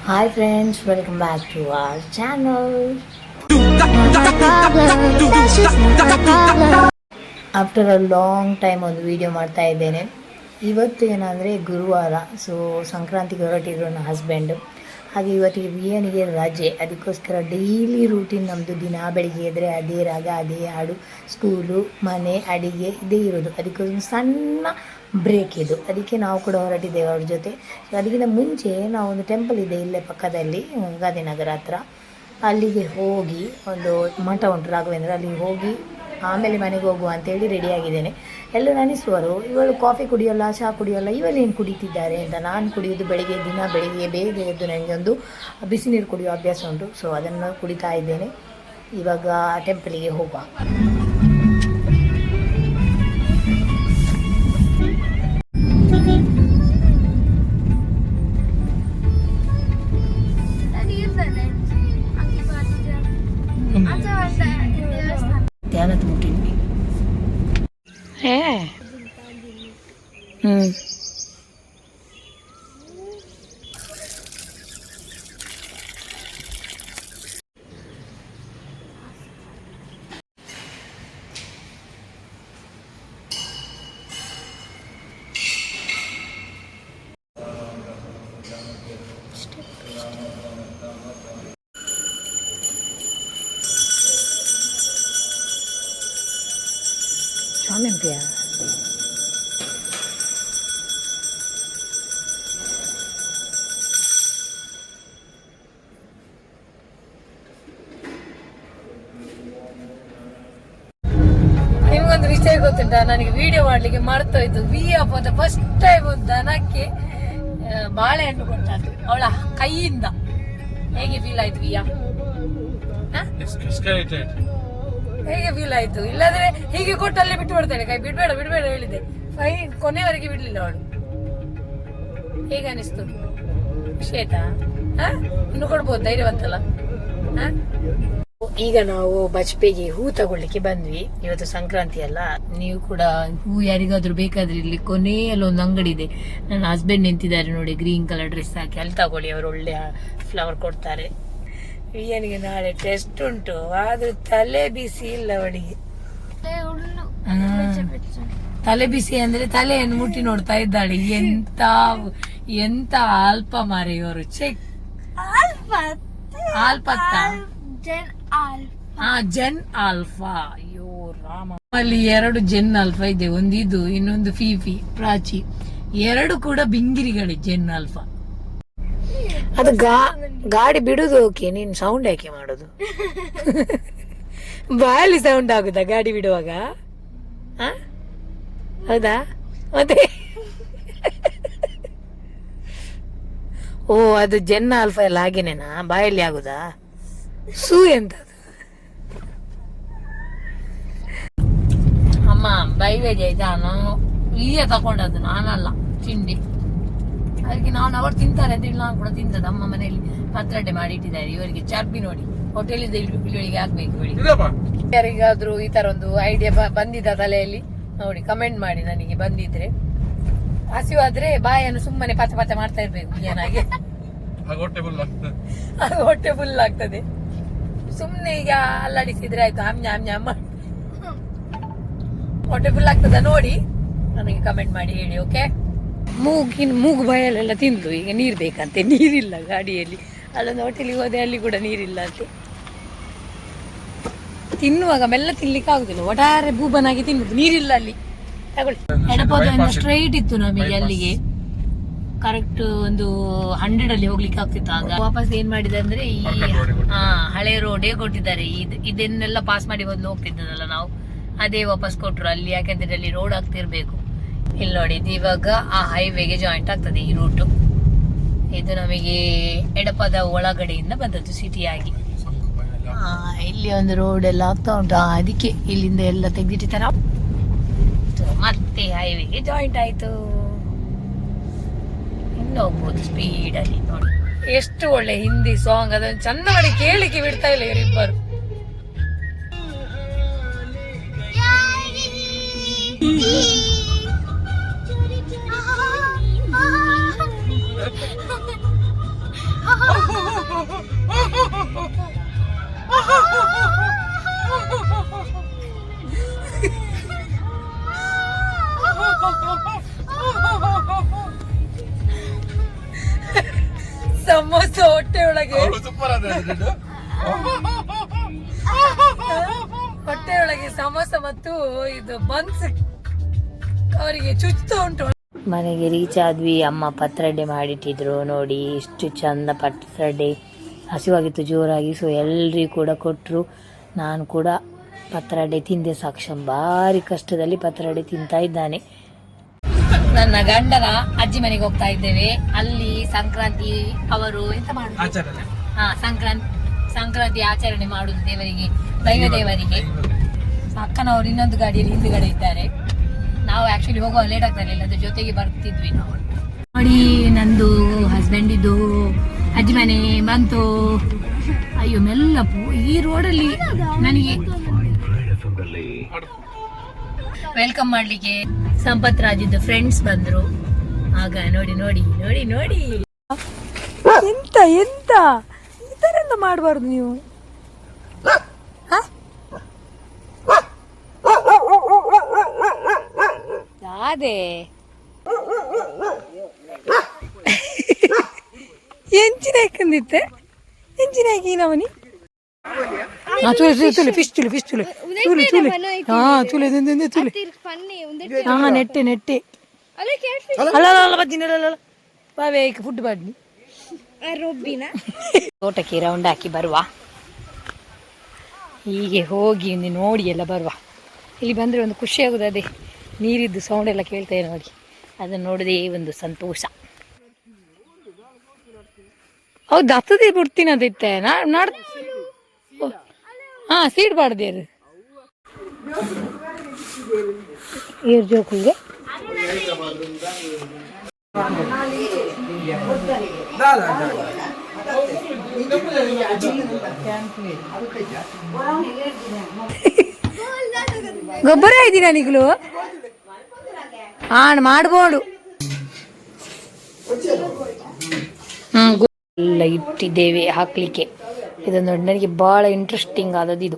Hi friends, welcome back to our channel. After a long time ಒಂದು video ಮಾಡ್ತಾ ಇದ್ದೇನೆ. ಇವತ್ತು ಏನಂದರೆ ಗುರುವಾರ, ಸೊ ಸಂಕ್ರಾಂತಿಗೆ ಹೊರಟಿದ್ರು ನನ್ನ ಹಸ್ಬೆಂಡ್. ಹಾಗೆ ಇವತ್ತಿಗೆ ವಿಯನಿಗೆ ರಜೆ, ಅದಕ್ಕೋಸ್ಕರ ಡೈಲಿ ರೂಟೀನ್ ನಮ್ಮದು. ದಿನ ಬೆಳಿಗ್ಗೆ ಎದ್ದರೆ ಅದೇ ರಾಗ, ಅದೇ ಹಾಡು, ಸ್ಕೂಲು, ಮನೆ, ಅಡಿಗೆ ಇದೇ ಇರೋದು. ಅದಕ್ಕೋಸ್ಕರ ಸಣ್ಣ ಬ್ರೇಕ್ ಇದು. ಅದಕ್ಕೆ ನಾವು ಕೂಡ ಹೊರಟಿದ್ದೇವೆ ಅವ್ರ ಜೊತೆ. ಅದಕ್ಕಿಂತ ಮುಂಚೆ ನಾವು ಒಂದು ಟೆಂಪಲ್ ಇದೆ ಇಲ್ಲೇ ಪಕ್ಕದಲ್ಲಿ, ಗಾಂಧಿನಗರ ಹತ್ರ, ಅಲ್ಲಿಗೆ ಹೋಗಿ, ಒಂದು ಮಠ ಉಂಟು ರಾಘವೇಂದ್ರ, ಅಲ್ಲಿಗೆ ಹೋಗಿ ಆಮೇಲೆ ಮನೆಗೆ ಹೋಗುವ ಅಂತೇಳಿ ರೆಡಿಯಾಗಿದ್ದೇನೆ. ಎಲ್ಲರೂ ಅನಿಸುವರು, ಇವಳು ಕಾಫಿ ಕುಡಿಯೋಲ್ಲ, ಚಹಾ ಕುಡಿಯೋಲ್ಲ, ಇವಳೇನು ಕುಡಿತಿದ್ದಾರೆ ಅಂತ. ನಾನು ಕುಡಿಯೋದು ದಿನ ಬೆಳಿಗ್ಗೆ ಬೇಗ ಎದ್ದು ನನಗೆ ಒಂದು ಬಿಸಿ ನೀರು ಕುಡಿಯೋ ಅಭ್ಯಾಸ ಉಂಟು. ಸೊ ಅದನ್ನು ಕುಡಿತಾ ಇದ್ದೇನೆ. ಇವಾಗ ಟೆಂಪಲಿಗೆ ಹೋಗುವ. ಧ್ಯಾನದ ಮುಟ್ಟಿನಿ ಶಾಮಿಂಪಿಯಾ ನಿಮ್ಗೊಂದು ವಿಷಯ ಗೊತ್ತುಂಟಾ, ನನಗೆ ವಿಡಿಯೋ ಮಾಡ್ಲಿಕ್ಕೆ ಮರ್ತೋಯ್ತು. ವಿಯಪ್ಪ ಫಸ್ಟ್ ಟೈಮ್ ಒಂದು ದನಕ್ಕೆ ಬಾಳೆಹಣ್ಣು ಕೊಟ್ಟದ್ದು ಅವಳ ಕೈಯಿಂದ. ಹೇಗೆ ಫೀಲ್ ಆಯ್ತು ವಿಯಾ? ಹೇಗೆ ಫೀಲ್ ಆಯ್ತು? ಇಲ್ಲಾಂದ್ರೆ ಹೀಗೆ ಕೊಟ್ಟಲ್ಲೇ ಬಿಟ್ಟು ಬಿಡ್ತಾಳೆ, ಕೈ ಬಿಡ್ಬೇಡ ಬಿಡ್ಬೇಡ ಹೇಳಿದೆ. ಕೊನೆಯವರೆಗೆ ಬಿಡ್ಲಿಲ್ಲ ಅವಳು. ಹೇಗೆ ಅನಿಸ್ತು? ಖುಷಿ ಆಯ್ತಾ? ಇನ್ನು ಕೊಡ್ಬೋದು, ಧೈರ್ಯವಂತಲ್ಲ. ಈಗ ನಾವು ಬಜ್ಪೆಗೆ ಹೂ ತಗೊಳ್ಳಿಕ್ಕೆ ಬಂದ್ವಿ. ಇವತ್ತು ಸಂಕ್ರಾಂತಿ ಅಲ್ಲ. ನೀವು ಕೂಡ ಹೂ ಯಾರಿಗಾದ್ರೂ ಬೇಕಾದ್ರೆ ಇಲ್ಲಿ ಕೊನೆಯಲ್ಲಿ ಒಂದು ಅಂಗಡಿ ಇದೆ. ನನ್ನ ಹಸ್ಬೆಂಡ್ ನಿಂತಿದ್ದಾರೆ ನೋಡಿ, ಗ್ರೀನ್ ಕಲರ್ ಡ್ರೆಸ್ ಹಾಕಿ. ಅಲ್ಲಿ ತಗೊಳ್ಳಿ, ಅವರು ಒಳ್ಳೆ ಫ್ಲವರ್ ಕೊಡ್ತಾರೆ. ವಿಯನಿಗೆ ನಾಳೆ ಟೆಸ್ಟ್ ಉಂಟು, ಆದ್ರೂ ತಲೆ ಬಿಸಿ ಇಲ್ಲ ಅವಳಿಗೆ. ತಲೆ ಬಿಸಿ ಅಂದ್ರೆ ತಲೆಯನ್ನು ಮುಟ್ಟಿ ನೋಡ್ತಾ ಇದ್ದಾಳೆ. ಎಂತ ಅಲ್ಪ ಮಾರಿ ಇವರು. ಚೆಕ್ ಆಲ್ಪತ್ತ ಜೆನ್ ಆಲ್ಫಾ. ಅಯ್ಯೋ ರಾಮ, ಅಲ್ಲಿ 2 ಜೆನ್ ಆಲ್ಫಾ ಇದೆ. ಒಂದಿದು, ಇನ್ನೊಂದು ಫೀಫಿ ಪ್ರಾಚಿ. 2 ಕೂಡ ಬಿಂಗಿರಿಗಳೇ ಜೆನ್ ಆಲ್ಫಾ. ಅದು ಗಾಡಿ ಬಿಡುದು ಓಕೆ, ನೀನ್ ಸೌಂಡ್ ಯಾಕೆ ಮಾಡುದು? ಬಾಯಲ್ಲಿ ಸೌಂಡ್ ಆಗುದಾ ಗಾಡಿ ಬಿಡುವಾಗ? ಹೌದಾ? ಮತ್ತೆ ಓ, ಅದು ಜೆನ್ ಆಲ್ಫಾ ಎಲ್ಲ ಹಾಗೇನೇನಾ? ಬಾಯಲ್ಲಿ ಆಗುದಾ? ಸೂ ಎಂತ ಅಮ್ಮ ಬೈವೇಜ್ ಆಯ್ತಾ? ನಾನು ಈಗ ತಕೊಂಡದ್ದು, ನಾನಲ್ಲ ತಿಂಡಿ. ಅದಕ್ಕೆ ನಾನು ಅವ್ರು ತಿಂತಾರೆ ಅಂತ ಹೇಳಿ ನಾನು ಕೂಡ ತಿಂತದ. ಅಮ್ಮ ಮನೆಯಲ್ಲಿ ಪತ್ರೊಡೆ ಮಾಡಿ ಇಟ್ಟಿದ್ದಾರೆ. ಇವರಿಗೆ ಚರ್ಬಿ ನೋಡಿ, ಹೋಟೆಲಿಂದ ಇಳುವಳಿಗೆ ಆಗ್ಬೇಕು ಹೇಳಿ. ಯಾರಿಗಾದ್ರೂ ಈ ತರ ಒಂದು ಐಡಿಯಾ ಬಂದಿದ್ದ ತಲೆಯಲ್ಲಿ ನೋಡಿ, ಕಮೆಂಟ್ ಮಾಡಿ ನನಗೆ. ಬಂದಿದ್ರೆ ಹಸಿವಾದ್ರೆ ಬಾಯನ್ನು ಸುಮ್ಮನೆ ಪಚ ಪಚ ಮಾಡ್ತಾ ಇರ್ಬೇಕು ಏನಾಗಿ, ಹೊಟ್ಟೆ ಫುಲ್ ಆಗ್ತದೆ. ಸುಮ್ನೆ ಈಗ ಅಲ್ಲಾಡಿಸಿದ್ರೆ ಆಯ್ತು, ಆಮ್ಞ ಮಾಡಿ ಹೊಟ್ಟೆ ಫುಲ್ ಆಗ್ತದ ನೋಡಿ. ನನಗೆ ಕಮೆಂಟ್ ಮಾಡಿ ಹೇಳಿ, ಓಕೆ? ಮೂಗು ಬಾಯಲ್ಲೆಲ್ಲ ತಿಂದು ಈಗ ನೀರು ಬೇಕಂತೆ. ನೀರಿಲ್ಲ ಗಾಡಿಯಲ್ಲಿ. ಅಲ್ಲೊಂದು ಹೋಟೆಲಿಗೆ ಹೋದೆ, ಅಲ್ಲಿ ಕೂಡ ನೀರಿಲ್ಲ ಅಂತೆ. ತಿನ್ನುವಾಗ ಮೆಲ್ಲ ತಿನ್ಲಿಕ್ಕೆ ಆಗುದಿಲ್ಲ, ಒಟ್ಟಾರೆ ಬೂಬನಾಗಿ ತಿನ್ನುದು. ನೀರಿಲ್ಲ ಅಲ್ಲಿ. ತಗೊಳ್ಳಿ. ಎಡಪೋದ ಸ್ಟ್ರೈಟ್ ಇತ್ತು ನಮಗೆ ಅಲ್ಲಿಗೆ. ಕರೆಕ್ಟ್ ಒಂದು 100 ಅಲ್ಲಿ ಹೋಗ್ಲಿಕ್ಕೆ ಆಗ್ತಿತ್ತು. ಆಗ ವಾಪಸ್ ಏನ್ ಮಾಡಿದೆ ಅಂದ್ರೆ, ಈ ಹಳೆ ರೋಡೇ ಕೊಟ್ಟಿದ್ದಾರೆ. ಇದನ್ನೆಲ್ಲ ಪಾಸ್ ಮಾಡಿ ಮೊದಲು ಹೋಗ್ತಿದ್ದದಲ್ಲ ನಾವು, ಅದೇ ವಾಪಸ್ ಕೊಟ್ರು ಅಲ್ಲಿ. ಯಾಕಂದ್ರೆ ಅಲ್ಲಿ ರೋಡ್ ಆಗ್ತಿರ್ಬೇಕು. ಇಲ್ಲಿ ನೋಡಿ, ಇದು ಇವಾಗ ಆ ಹೈವೇಗೆ ಜಾಯಿಂಟ್ ಆಗ್ತದೆ ಈ ರೂಟು. ಇದು ನಮಗೆ ಎಡಪದ ಒಳಗಡೆಯಿಂದ ಬಂದದ್ದು ಸಿಟಿಯಾಗಿ. ಇಲ್ಲಿ ಒಂದು ರೋಡ್ ಎಲ್ಲ ಆಗ್ತಾ ಉಂಟು. ಅದಕ್ಕೆ ಇಲ್ಲಿಂದ ಎಲ್ಲ ತೆಗೆದಿಟ್ಟಿದ್ದಾರೆ. ಮತ್ತೆ ಹೈವೇಗೆ ಜಾಯಿಂಟ್ ಆಯ್ತು. ಇನ್ನು ಹೋಗ್ಬೋದು ಸ್ಪೀಡಲ್ಲಿ. ನೋಡಿ ಎಷ್ಟು ಒಳ್ಳೆ ಹಿಂದಿ ಸಾಂಗ್, ಅದನ್ನು ಚಂದ ಮಾಡಿ ಕೇಳಿಕ್ಕೆ ಬಿಡ್ತಾ ಇಲ್ಲ ಇವರಿಬ್ಬರು. ಸಮೋಸ ಹೊಟ್ಟೆ ಒಳಗೆ ಹೊಟ್ಟೆ ಒಳಗೆ ಸಮೋಸ ಮತ್ತು ಇದು ಬನ್ಸ್ ಅವರಿಗೆ ಚುಚ್ತಾ ಉಂಟು. ಮನೆಗೆ ರೀಚ್ ಆದ್ವಿ. ಅಮ್ಮ ಪತ್ರೊಡೆ ಮಾಡಿಟ್ಟಿದ್ರು ನೋಡಿ, ಇಷ್ಟು ಚಂದ ಪತ್ರೊಡೆ. ಹಸಿವಾಗಿತ್ತು ಜೋರಾಗಿ, ಸೊ ಎಲ್ರಿಗೂ ಕೂಡ ಕೊಟ್ಟರು. ನಾನು ಕೂಡ ಪತ್ರೊಡೆ ತಿಂದೆ. ಸಾಕ್ಷಂ ಭಾರಿ ಕಷ್ಟದಲ್ಲಿ ಪತ್ರೊಡೆ ತಿಂತಾ ಇದ್ದಾನೆ. ನನ್ನ ಗಂಡನ ಅಜ್ಜಿ ಮನೆಗೆ ಹೋಗ್ತಾ ಇದ್ದೇವೆ. ಅಲ್ಲಿ ಸಂಕ್ರಾಂತಿ ಅವರು ಎಂತ ಮಾಡುದು, ಸಂಕ್ರಾಂತಿ ಆಚರಣೆ ಮಾಡುದು ದೇವರಿಗೆ, ದೈವ ದೇವರಿಗೆ. ಅಕ್ಕನವರು ಇನ್ನೊಂದು ಗಾಡಿಯಲ್ಲಿ ಹಿಂದುಗಡೆ ಇದ್ದಾರೆ. ನಾವು ಆಕ್ಚುಲಿ ಹೋಗುವ ಲೇಟ್ ಆಗ್ತಾ ಇರಲಿಲ್ಲ, ಅದ್ರ ಜೊತೆಗೆ ಬರ್ತಿದ್ವಿ ನಾವು. ನೋಡಿ, ನಂದು ಹಸ್ಬೆಂಡ್ ಇದ್ದು ಅಜ್ಜಿ ಮನೆ ಬಂತು. ಅಯ್ಯೋ ಮೆಲ್ಲಪ್ಪು, ಈ ರೋಡಲ್ಲಿ ನನಗೆ ವೆಲ್ಕಮ್ ಮಾಡ್ಲಿಕ್ಕೆ ಸಂಪತ್ ರಾಜಿದ್ದು ಫ್ರೆಂಡ್ಸ್ ಬಂದ್ರು. ಆಗ ನೋಡಿ ನೋಡಿ ನೋಡಿ ನೋಡಿ ಎಂತ ಎಂತ ಈ ತರ ಎಂತ ಮಾಡಬಾರ್ದು ನೀವು. ಅದೇ ಎಂಚಿನ ಹಾಕಂದಿತ್ತೆ, ಎಂಚಿನ ಹಾಕಿ ನವನಿ ನೆಟ್ಟೆ ನೆಟ್ಟೆ ಬಾವೇ ಫುಡ್ ಬಾಡ್ನಿ ತೋಟಕ್ಕೆ ರೌಂಡ್ ಹಾಕಿ ಬರುವ. ಹೀಗೆ ಹೋಗಿ ಒಂದು ನೋಡಿ ಎಲ್ಲ ಬರುವ. ಇಲ್ಲಿ ಬಂದರೆ ಒಂದು ಖುಷಿ ಆಗೋದು, ಅದೇ ನೀರಿದ್ದು ಸೌಂಡ್ ಎಲ್ಲ ಕೇಳ್ತೇವೆ ನೋಡಿ, ಅದನ್ನು ನೋಡೋದೇ ಒಂದು ಸಂತೋಷ. ಹೌದು, ಹತ್ತದೇ ಬಿಡ್ತೀನಿ ಅದಿತ್ತೆ ನಾಡ್. ಹಾಂ, ಸೀಡ್ ಬಾಡ್ದೇರು ಏರ್ ಜೋಕಿಗೆ ಗೊಬ್ಬರ ಇದ್ದೀನ ನಿಗ್ಲು ಹಾಂ ಮಾಡ್ಬೋದು. ಎಲ್ಲ ಇಟ್ಟಿದ್ದೇವೆ ಹಾಕ್ಲಿಕ್ಕೆ. ಇದೊಂದು ನನಗೆ ಬಹಳ ಇಂಟ್ರೆಸ್ಟಿಂಗ್ ಆದದ್ದು ಇದು.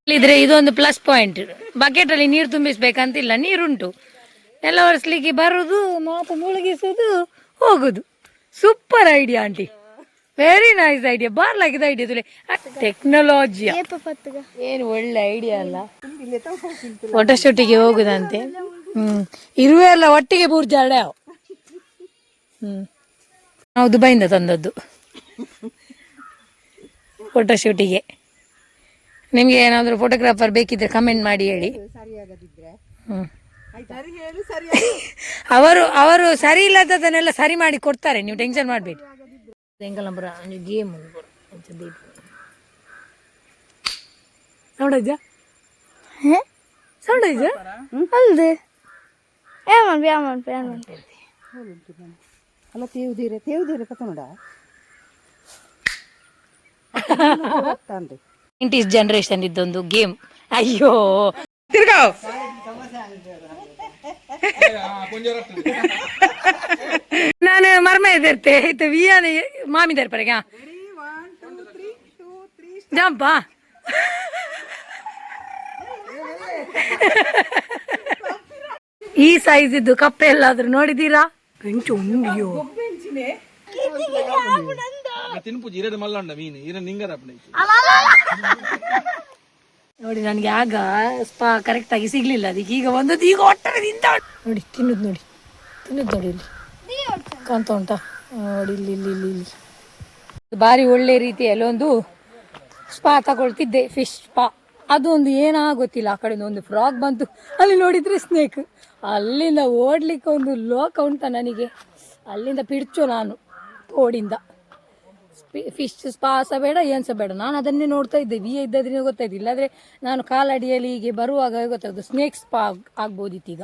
ಇಲ್ಲಿದ್ರೆ ಇದೊಂದು ಪ್ಲಸ್ ಪಾಯಿಂಟ್. ಬಕೆಟ್ ಅಲ್ಲಿ ನೀರು ತುಂಬಿಸ್ಬೇಕಂತಿಲ್ಲ, ನೀರುಂಟು. ಎಲ್ಲ ಒರೆಸ್ಲಿಕ್ಕೆ ಬರುದು, ಮಾತು ಮುಳುಗಿಸುದು, ಹೋಗುದು. Super idea aunty, very nice idea. ಬಾರ್ಲಾಗಿದ ಐಡಿಯಾ ತುಲೆ ಟೆಕ್ನಾಲಜಿ ಏನು ಒಳ್ಳೆ ಐಡಿಯಾ ಅಲ್ಲ. ಫೋಟೋಶೂಟಿಗೆ ಹೋಗುದಂತೆ. ಇರುವೆ ಎಲ್ಲ ಒಟ್ಟಿಗೆ ಬೂರ್ಜಾಡ. ನಾವು ದುಬೈಯಿಂದ ತಂದದ್ದು ಫೋಟೋಶೂಟಿಗೆ. ನಿಮ್ಗೆ ಏನಾದರೂ ಫೋಟೋಗ್ರಾಫರ್ ಬೇಕಿದ್ರೆ ಕಮೆಂಟ್ ಮಾಡಿ ಹೇಳಿ. ಅವರು ಸರಿ ಇಲ್ಲದನ್ನೆಲ್ಲ ಸರಿ ಮಾಡಿ ಕೊಡ್ತಾರೆ, ನೀವು ಟೆನ್ಷನ್ ಮಾಡಬೇಡಿ. ಗೇಮ್ ಸೌಂಡಜ್ಜ ಸೌಂಡಜ್ಜ ಅಲ್ದೆ ಅಲ್ಲ ತೇವುದೀರೆ ಪತನೋಡ 90s ಜನರೇಷನ್ ಇದ್ದೊಂದು ಗೇಮ್. ಅಯ್ಯೋ ತಿರ್ಗಾವ್ ನಾನು ಮರ್ಮ ಎದಿರ್ತೆ ಆಯ್ತು ವಿಯಾನ ಮಾಮಿ ತರ್ಪರೆಗ ಜಂಪ ಈ ಸೈಜ್ ಇದ್ದು ಕಪ್ಪೆ ಎಲ್ಲಾದ್ರೂ ನೋಡಿದೀರಾ? ನೋಡಿ, ನನಗೆ ಆಗ ಸ್ಪಾ ಕರೆಕ್ಟ್ ಆಗಿ ಸಿಗ್ಲಿಲ್ಲ. ಅದಕ್ಕೆ ಈಗ ಒಂದೊಂದು ಈಗ ಒಟ್ಟರೆ ನಿಂತ ನೋಡಿ ತಿನ್ನೋದು ನೋಡಿ ಇಲ್ಲಿ ಕಾಣ್ತ ಉಂಟಾ ನೋಡಿ, ಇಲ್ಲಿ ಇಲ್ಲಿ ಇಲ್ಲಿ ಇಲ್ಲಿ ಭಾರಿ ಒಳ್ಳೆ ರೀತಿಯಲ್ಲಿ ಒಂದು ಸ್ಪಾ ತಗೊಳ್ತಿದ್ದೆ, ಫಿಶ್ ಸ್ಪಾ. ಅದು ಒಂದು ಏನಾಗೊತ್ತಿಲ್ಲ, ಆ ಕಡೆಯಿಂದ ಒಂದು ಫ್ರಾಗ್ ಬಂತು, ಅಲ್ಲಿ ನೋಡಿದರೆ ಸ್ನೇಕ್. ಅಲ್ಲಿಂದ ಓಡ್ಲಿಕ್ಕೆ ಒಂದು ಲೋಕ ಉಂಟ ನನಗೆ. ಅಲ್ಲಿಂದ ಪಿಡ್ಚು ನಾನು ಓಡಿಂದ. ಫಿಶ್ ಸ್ಪಾ ಸಹ ಬೇಡ, ಏನು ಸಹ ಬೇಡ. ನಾನು ಅದನ್ನೇ ನೋಡ್ತಾ ಇದ್ದೆ, ಇದ್ದದ್ರಿಂದ ಗೊತ್ತಾಯ್ತು. ಇಲ್ಲಾಂದರೆ ನಾನು ಕಾಲಡಿಯಲ್ಲಿ ಹೀಗೆ ಬರುವಾಗ ಗೊತ್ತಾಯ್ತು ಸ್ನೇಕ್ ಸ್ಪಾ ಆಗ್ಬೋದಿತ್ತು ಈಗ.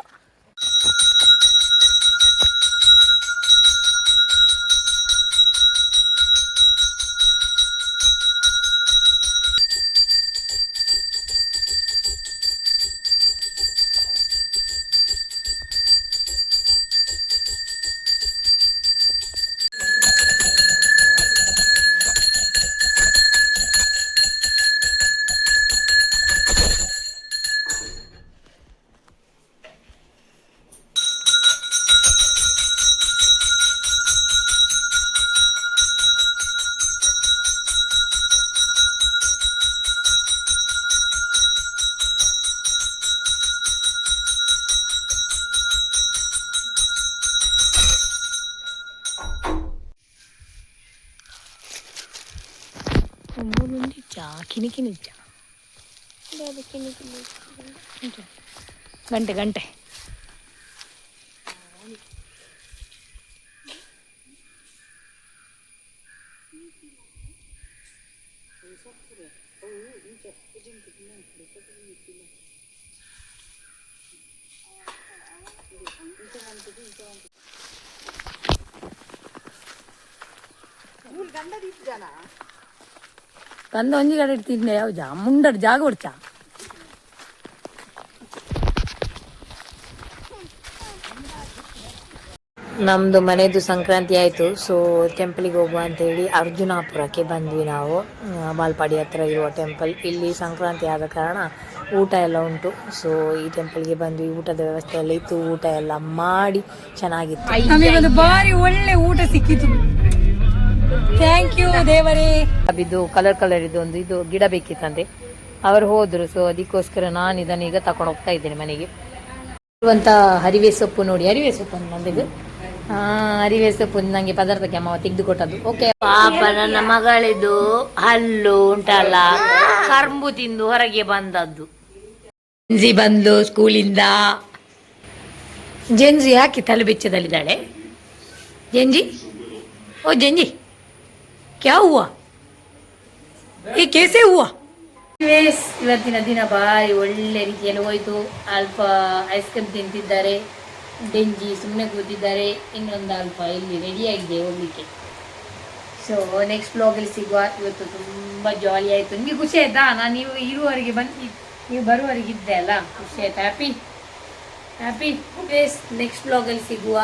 ಮೂರುಂದಿಚ್ಚ ಕಿನಿಕಿನಿಚ್ಚ ಗಂಟೆ ಗಂಟೆ ಕಂದ ಒಂಜಿ ಕಡೆ ಇಡ್ತಿದ್ದೆ ಯಾವ ಮುಂಡಡ್ ಜಾಗ ಹೊಡ್ಚ ನಮ್ಮದು ಮನೆಯದು ಸಂಕ್ರಾಂತಿ ಆಯಿತು. ಸೊ ಟೆಂಪಲಿಗೆ ಹೋಗುವ ಅಂತೇಳಿ ಅರ್ಜುನಾಪುರಕ್ಕೆ ಬಂದ್ವಿ ನಾವು. ಬಾಲ್ಪಾಡಿ ಹತ್ರ ಇರುವ ಟೆಂಪಲ್. ಇಲ್ಲಿ ಸಂಕ್ರಾಂತಿ ಆದ ಕಾರಣ ಊಟ ಎಲ್ಲ ಉಂಟು. ಸೊ ಈ ಟೆಂಪಲ್ಗೆ ಬಂದ್ವಿ. ಊಟದ ವ್ಯವಸ್ಥೆ ಎಲ್ಲ ಇತ್ತು. ಊಟ ಎಲ್ಲ ಮಾಡಿ ಚೆನ್ನಾಗಿತ್ತು. ನಮಗೆ ಬಾರಿ ಒಳ್ಳೆ ಊಟ ಸಿಕ್ಕಿತು. ಥ್ಯಾಂಕ್ ಯು ದೇವರೇ. ಇದು ಕಲರ್ ಇದು ಒಂದು ಇದು ಗಿಡ ಬೇಕಿತ್ತಂತೆ. ಅವರು ಹೋದ್ರು. ಸೊ ಅದಕ್ಕೋಸ್ಕರ ನಾನು ಇದನ್ನು ಈಗ ತಕೊಂಡು ಹೋಗ್ತಾ ಇದ್ದೇನೆ ಮನೆಗೆ. ಇರುವಂಥ ಹರಿವೆ ಸೊಪ್ಪು ನೋಡಿ. ಹರಿವೆ ಸೊಪ್ಪು ನಂದಿದು ಹರಿವೆ ಸೊಪ್ಪು ನನಗೆ ಪದಾರ್ಥಕ್ಕೆ ಅಮ್ಮ ತೆಗೆದು ಕೊಟ್ಟದ್ದು. ಓಕೆ ಪಾಪ ನನ್ನ ಮಗಳಿದು ಹಲ್ಲು ಉಂಟಲ್ಲ ಕರ್ಬು ತಿಂದು ಹೊರಗೆ ಬಂದದ್ದು. ಜೆನ್ಸಿ ಬಂದು ಸ್ಕೂಲಿಂದ. ಜೆನ್ಸಿ ಯಾಕೆ ತಲೆ ಬೆಚ್ಚದಲ್ಲಿದ್ದಾಳೆ ಜೆಂಜಿ? ಓ ಜೆಂಜಿ ಕ್ಯಾ ಹೂವ ಈ ಕೇಸೆ ಹೂವ. ಇವತ್ತಿನ ದಿನ ಭಾರಿ ಒಳ್ಳೆ ರೀತಿಯಲ್ಲಿ ಹೋಯ್ತು. ಅಲ್ಪ ಐಸ್ ಕ್ರೀಮ್ ತಿಂತಿದ್ದಾರೆ. ಡೆಂಜಿ ಸುಮ್ಮನೆ ಕೂತಿದ್ದಾರೆ. ಇನ್ನೊಂದು ಅಲ್ಪ ಇಲ್ಲಿ ರೆಡಿಯಾಗಿದೆ ಹೋಗ್ಲಿಕ್ಕೆ. ಸೊ ನೆಕ್ಸ್ಟ್ ಬ್ಲಾಗಲ್ಲಿ ಸಿಗುವ. ಇವತ್ತು ತುಂಬ ಜಾಲಿ ಆಯಿತು. ನಿಮಗೆ ಖುಷಿ ಆಯ್ತಾ? ನಾನು ಇರುವವರೆಗೆ ನೀವು ಬರುವವರೆಗೆ ಇದ್ದೆ ಅಲ್ಲ, ಖುಷಿ ಆಯ್ತು. ಹ್ಯಾಪಿ ನೆಕ್ಸ್ಟ್ ಬ್ಲಾಗಲ್ಲಿ ಸಿಗುವ.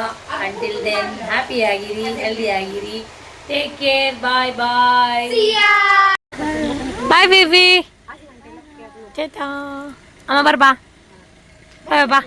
ಅಂಟಿಲ್ ದೆನ್ ಹ್ಯಾಪಿ ಆಗಿರಿ, ಹೆಲ್ದಿ ಆಗಿರಿ. Take care. Bye bye baby. ಚೇತಾ ಅಮ್ಮ ಬರ್ಬಾ. ಬಾಯ್ ಬಾ.